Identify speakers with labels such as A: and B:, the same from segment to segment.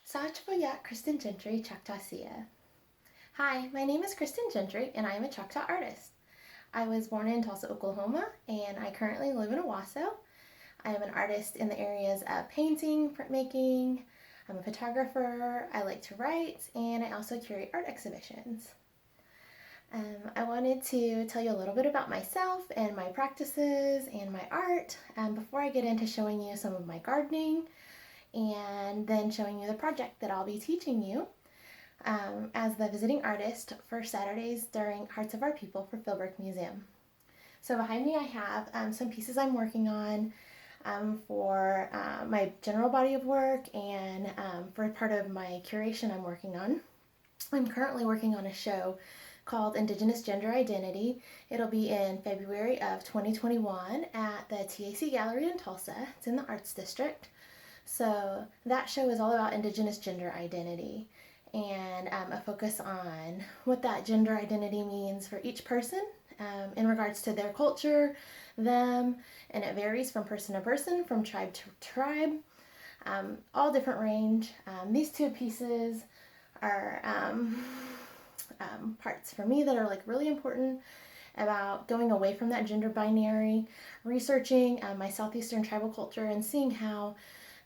A: Saachvoya Kristin Gentry Choctawsia. Hi, my name is Kristin Gentry and I am a Choctaw artist. I was born in Tulsa, Oklahoma, and I currently live in Owasso. I am an artist in the areas of painting, printmaking. I'm a photographer, I like to write, and I also curate art exhibitions. I wanted to tell you a little bit about myself and my practices and my art before I get into showing you some of my gardening and then showing you the project that I'll be teaching you as the visiting artist for Saturdays during Hearts of Our People for Philbrook Museum. So behind me I have some pieces I'm working on for my general body of work and for part of my curation I'm working on. I'm currently working on a show called Indigenous Gender Identity. It'll be in February of 2021 at the TAC Gallery in Tulsa. It's in the Arts District. So that show is all about Indigenous gender identity and a focus on what that gender identity means for each person in regards to their culture, them, and it varies from person to person, from tribe to tribe, all different range. These two pieces are parts for me that are like really important about going away from that gender binary, researching my Southeastern tribal culture and seeing how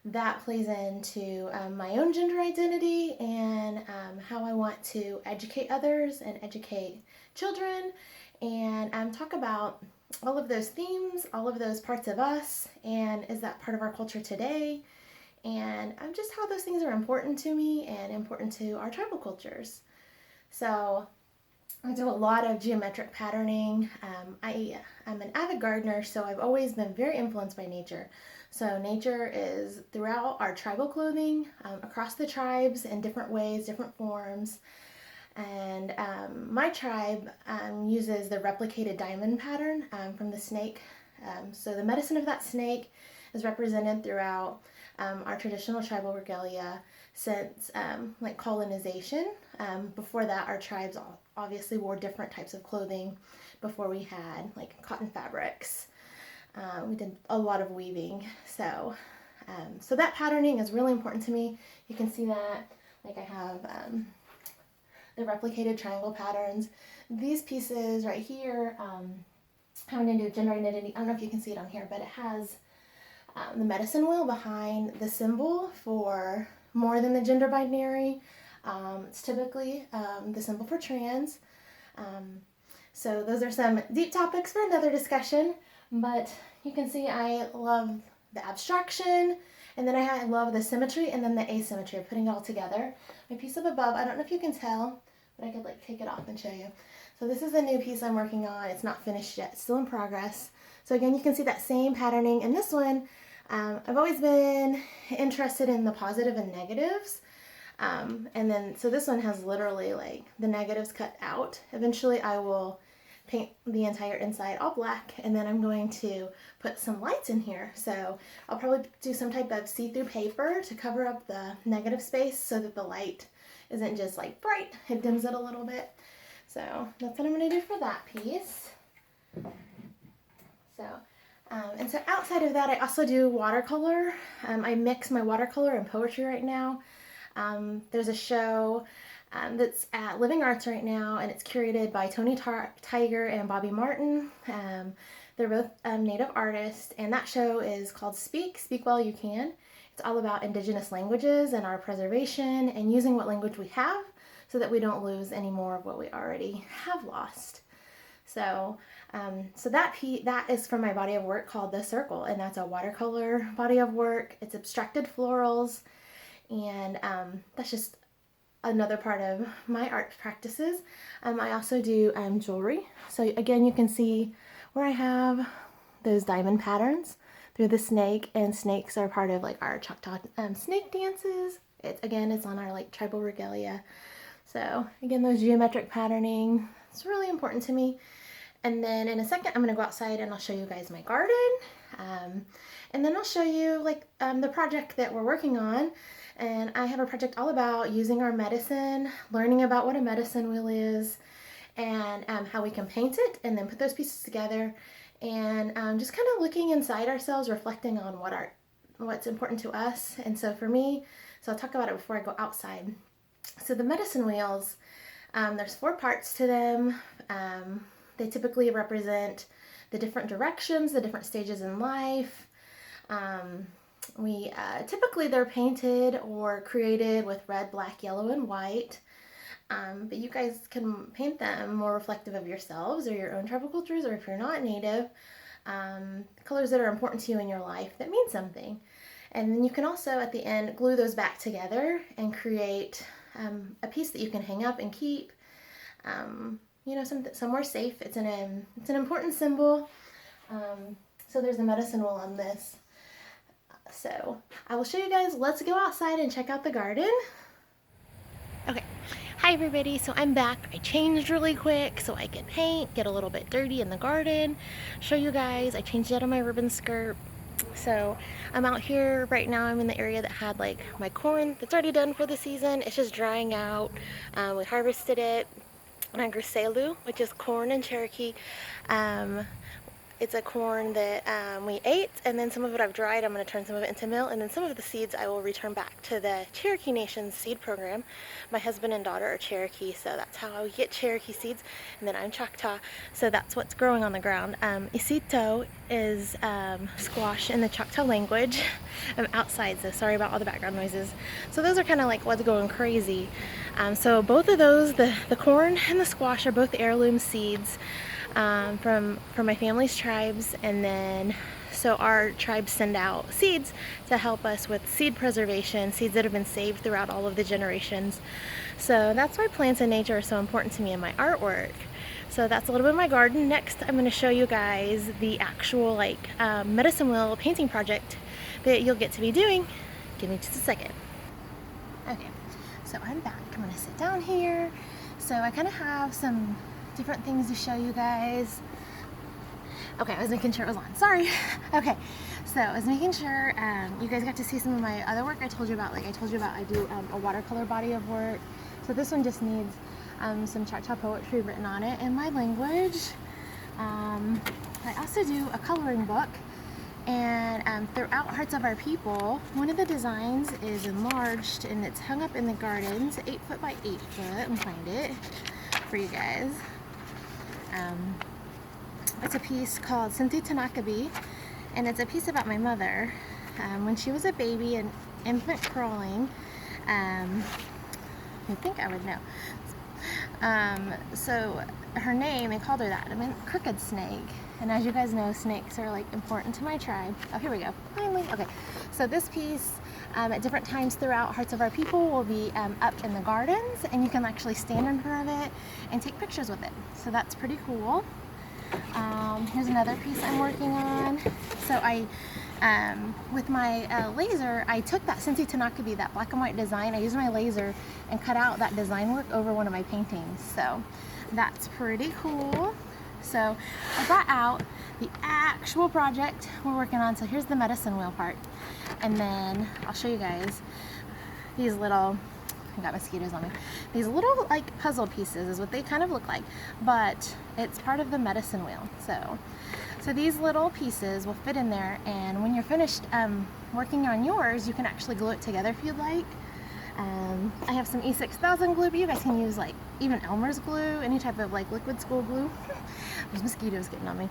A: that plays into my own gender identity and how I want to educate others and educate children and talk about all of those themes, all of those parts of us, and is that part of our culture today, and just how those things are important to me and important to our tribal cultures. So I do a lot of geometric patterning. I'm an avid gardener, so I've always been very influenced by nature. So nature is throughout our tribal clothing, across the tribes in different ways, different forms. And my tribe uses the replicated diamond pattern from the snake. So the medicine of that snake is represented throughout our traditional tribal regalia since like colonization. Before that, our tribes obviously wore different types of clothing before we had like cotton fabrics. We did a lot of weaving, so that patterning is really important to me. You can see that, like I have the replicated triangle patterns. These pieces right here, having to do gender identity, I don't know if you can see it on here, but it has the medicine wheel behind the symbol for more than the gender binary. It's typically the symbol for trans. So those are some deep topics for another discussion, but you can see I love the abstraction, and then I love the symmetry and then the asymmetry of putting it all together. My piece up above, I don't know if you can tell, but I could like take it off and show you. So this is a new piece I'm working on. It's not finished yet, it's still in progress. So again, you can see that same patterning. And this one, I've always been interested in the positive and negatives. And then, so this one has literally like the negatives cut out. Eventually I will paint the entire inside all black, and then I'm going to put some lights in here. So I'll probably do some type of see-through paper to cover up the negative space so that the light isn't just like bright, it dims it a little bit. So that's what I'm going to do for that piece. So and so outside of that, I also do watercolor. I mix my watercolor and poetry right now. There's a show that's at Living Arts right now, and it's curated by Tony Tiger and Bobby Martin. They're both Native artists, and that show is called Speak While You Can. It's all about Indigenous languages and our preservation and using what language we have so that we don't lose any more of what we already have lost. So, that is from my body of work called The Circle, and that's a watercolor body of work. It's abstracted florals, and that's just another part of my art practices. I also do jewelry. So again, you can see where I have those diamond patterns through the snake, and snakes are part of like our Choctaw snake dances. It's on our like tribal regalia. So again, those geometric patterning, it's really important to me. And then in a second, I'm going to go outside and I'll show you guys my garden. And then I'll show you like the project that we're working on. And I have a project all about using our medicine, learning about what a medicine wheel is, and how we can paint it and then put those pieces together, and just kind of looking inside ourselves, reflecting on what's important to us. And so for me, So I'll talk about it before I go outside. So the medicine wheels, there's 4 parts to them. They typically represent the different directions, the different stages in life. Typically they're painted or created with red, black, yellow, and white. But you guys can paint them more reflective of yourselves or your own tribal cultures, or if you're not native, colors that are important to you in your life that mean something. And then you can also, at the end, glue those back together and create a piece that you can hang up and keep, somewhere safe. It's an important symbol. So there's a medicine wheel on this. So I will show you guys. Let's go outside and check out the garden. Okay. Hi everybody, so I'm back. I changed really quick so I can paint, get a little bit dirty in the garden, show you guys. I changed out of my ribbon skirt. So I'm out here right now. I'm in the area that had like my corn that's already done for the season. It's just drying out. We harvested it on Griselu, which is corn in Cherokee. It's a corn that we ate, and then some of it I've dried. I'm going to turn some of it into meal, and then some of the seeds I will return back to the Cherokee Nation's seed program. My husband and daughter are Cherokee, so that's how we get Cherokee seeds, and then I'm Choctaw, so that's what's growing on the ground. Isito is squash in the Choctaw language. I'm outside, so sorry about all the background noises. So those are kind of like what's going crazy. So both of those, the corn and the squash, are both heirloom seeds. From my family's tribes, and then so our tribes send out seeds to help us with seed preservation, seeds that have been saved throughout all of the generations. So that's why plants and nature are so important to me in my artwork. So that's a little bit of my garden. Next I'm going to show you guys the actual medicine wheel painting project that you'll get to be doing. Give me just a second. Okay, so I'm back. I'm going to sit down here. So I kind of have some different things to show you guys. Okay, I was making sure it was on. Sorry. Okay, so I was making sure you guys got to see some of my other work I told you about. I do a watercolor body of work. So this one just needs some Choctaw poetry written on it in my language. I also do a coloring book, and throughout Hearts of Our People, one of the designs is enlarged and it's hung up in the garden. It's 8 foot by 8 foot. Let me find it for you guys. It's a piece called Sinti Tanakabi, and it's a piece about my mother when she was a baby, an infant crawling. I think I would know. So her name, they called her that. I mean, Crooked Snake. And as you guys know, snakes are like important to my tribe. Oh, here we go. Finally. Okay. So this piece at different times throughout Hearts of Our People will be up in the gardens, and you can actually stand in front of it and take pictures with it. So that's pretty cool. Here's another piece I'm working on. So with my laser, I took that Sinti Tanakabi, that black and white design. I used my laser and cut out that design work over one of my paintings. So that's pretty cool. So I brought out the actual project we're working on. So here's the medicine wheel part. And then I'll show you guys these little, I got mosquitoes on me. These little like puzzle pieces is what they kind of look like, but it's part of the medicine wheel. So these little pieces will fit in there, and when you're finished working on yours, you can actually glue it together if you'd like. I have some E6000 glue, but you guys can use like even Elmer's glue, any type of like liquid school glue. There's mosquitoes getting on me.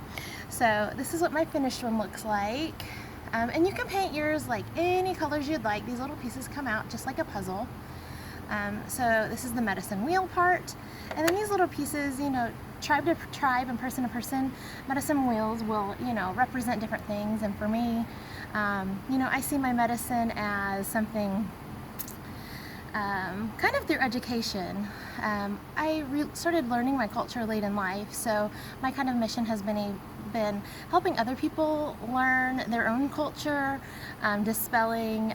A: So this is what my finished one looks like. And you can paint yours like any colors you'd like. These little pieces come out just like a puzzle. So this is the medicine wheel part. And then these little pieces, tribe to tribe and person to person, medicine wheels will, represent different things. And for me, I see my medicine as something kind of through education. I started learning my culture late in life, so my kind of mission has been helping other people learn their own culture, dispelling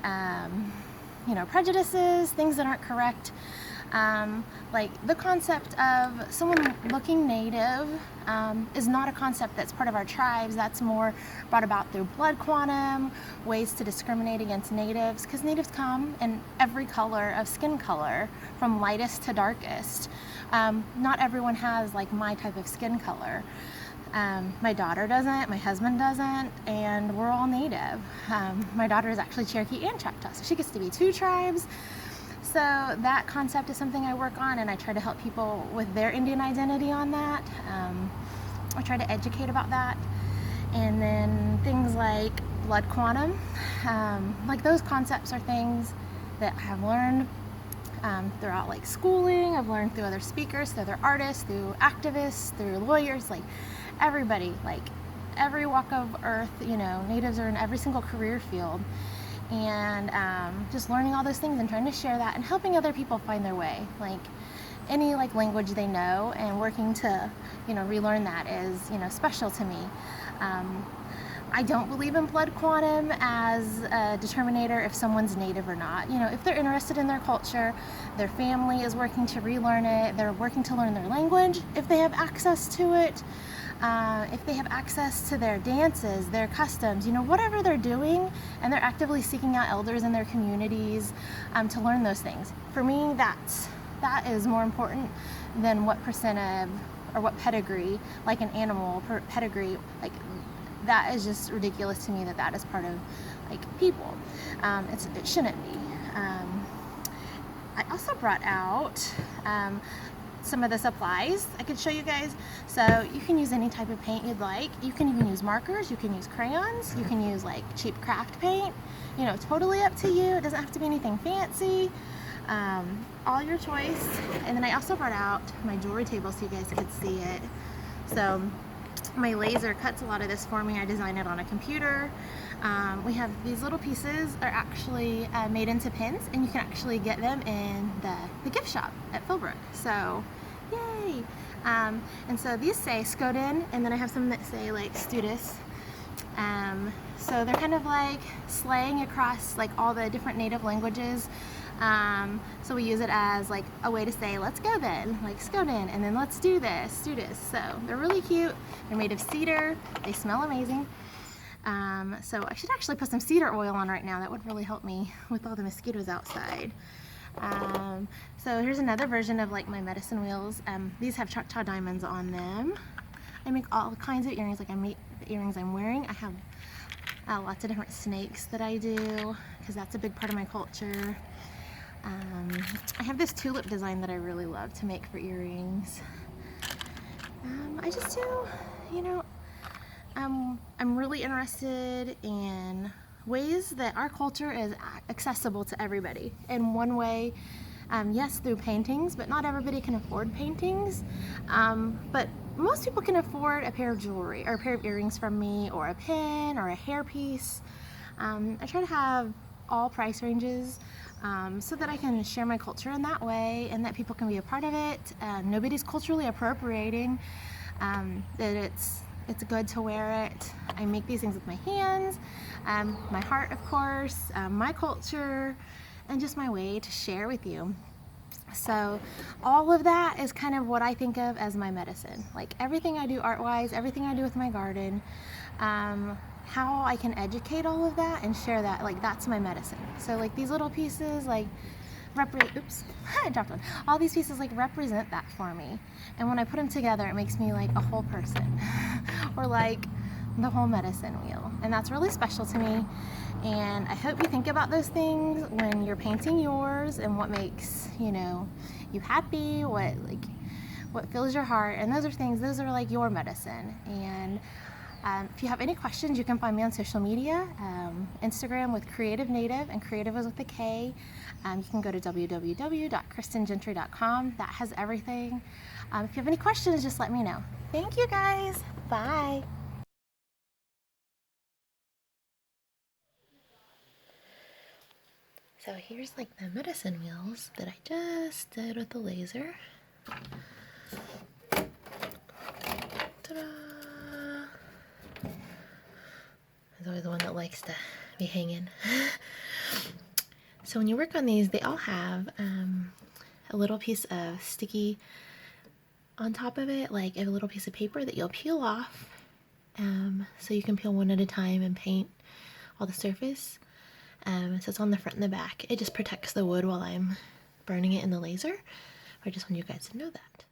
A: prejudices, things that aren't correct. Like the concept of someone looking native is not a concept that's part of our tribes. That's more brought about through blood quantum, ways to discriminate against natives, because natives come in every color of skin color, from lightest to darkest. Not everyone has like my type of skin color. My daughter doesn't, my husband doesn't, and we're all Native. My daughter is actually Cherokee and Choctaw, so she gets to be 2 tribes. So that concept is something I work on, and I try to help people with their Indian identity on that. I try to educate about that. And then things like blood quantum, like those concepts are things that I have learned throughout like schooling. I've learned through other speakers, through other artists, through activists, through lawyers, like everybody, like every walk of earth, you know, Natives are in every single career field. And just learning all those things and trying to share that and helping other people find their way, like any like language they know, and working to, you know, relearn that is, you know, special to me. I don't believe in blood quantum as a determinator if someone's Native or not. You know, if they're interested in their culture, their family is working to relearn it, they're working to learn their language, if they have access to it, if they have access to their dances, their customs, you know, whatever they're doing, and they're actively seeking out elders in their communities to learn those things. For me, that is more important than what percent of, or what pedigree, like an animal pedigree, like that is just ridiculous to me that is part of like people. It shouldn't be. I also brought out some of the supplies I could show you guys. So you can use any type of paint you'd like. You can even use markers, you can use crayons, you can use like cheap craft paint. You know, totally up to you. It doesn't have to be anything fancy. All your choice. And then I also brought out my jewelry table so you guys could see it. So my laser cuts a lot of this for me. I designed it on a computer. We have these little pieces are actually made into pins, and you can actually get them in the gift shop at Philbrook. So, yay! And so these say Skoden, and then I have some that say like Studis. So they're kind of like slang across like all the different Native languages. So we use it as like a way to say, let's go then, like Skoden, and then let's do this. So they're really cute. They're made of cedar. They smell amazing. So I should actually put some cedar oil on right now. That would really help me with all the mosquitoes outside. So here's another version of like my medicine wheels. These have Choctaw diamonds on them. I make all kinds of earrings. Like I make the earrings I'm wearing. I have lots of different snakes that I do because that's a big part of my culture. I have this tulip design that I really love to make for earrings. I just do, you know, I'm really interested in ways that our culture is accessible to everybody. In one way, yes, through paintings, but not everybody can afford paintings. But most people can afford a pair of jewelry or a pair of earrings from me, or a pin or a hairpiece. I try to have all price ranges so that I can share my culture in that way and that people can be a part of it. Nobody's culturally appropriating, that it's good to wear it. I make these things with my hands, my heart, of course, my culture, and just my way to share with you. So all of that is kind of what I think of as my medicine. Like everything I do art-wise, everything I do with my garden, how I can educate all of that and share that, like that's my medicine. So like these little pieces, like oops, I dropped one. All these pieces like represent that for me. And when I put them together, it makes me like a whole person or like the whole medicine wheel. And that's really special to me. And I hope you think about those things when you're painting yours and what makes, you know, you happy, what fills your heart. And those are like your medicine. And if you have any questions, you can find me on social media, Instagram with Creative Native, and Creative is with a K. You can go to www.kristingentry.com. That has everything. If you have any questions, just let me know. Thank you guys. Bye. So here's like the medicine wheels that I just did with the laser. Ta-da! There's always the one that likes to be hanging. So when you work on these, they all have a little piece of sticky on top of it, like a little piece of paper that you'll peel off. So you can peel one at a time and paint all the surface. So it's on the front and the back. It just protects the wood while I'm burning it in the laser. I just want you guys to know that.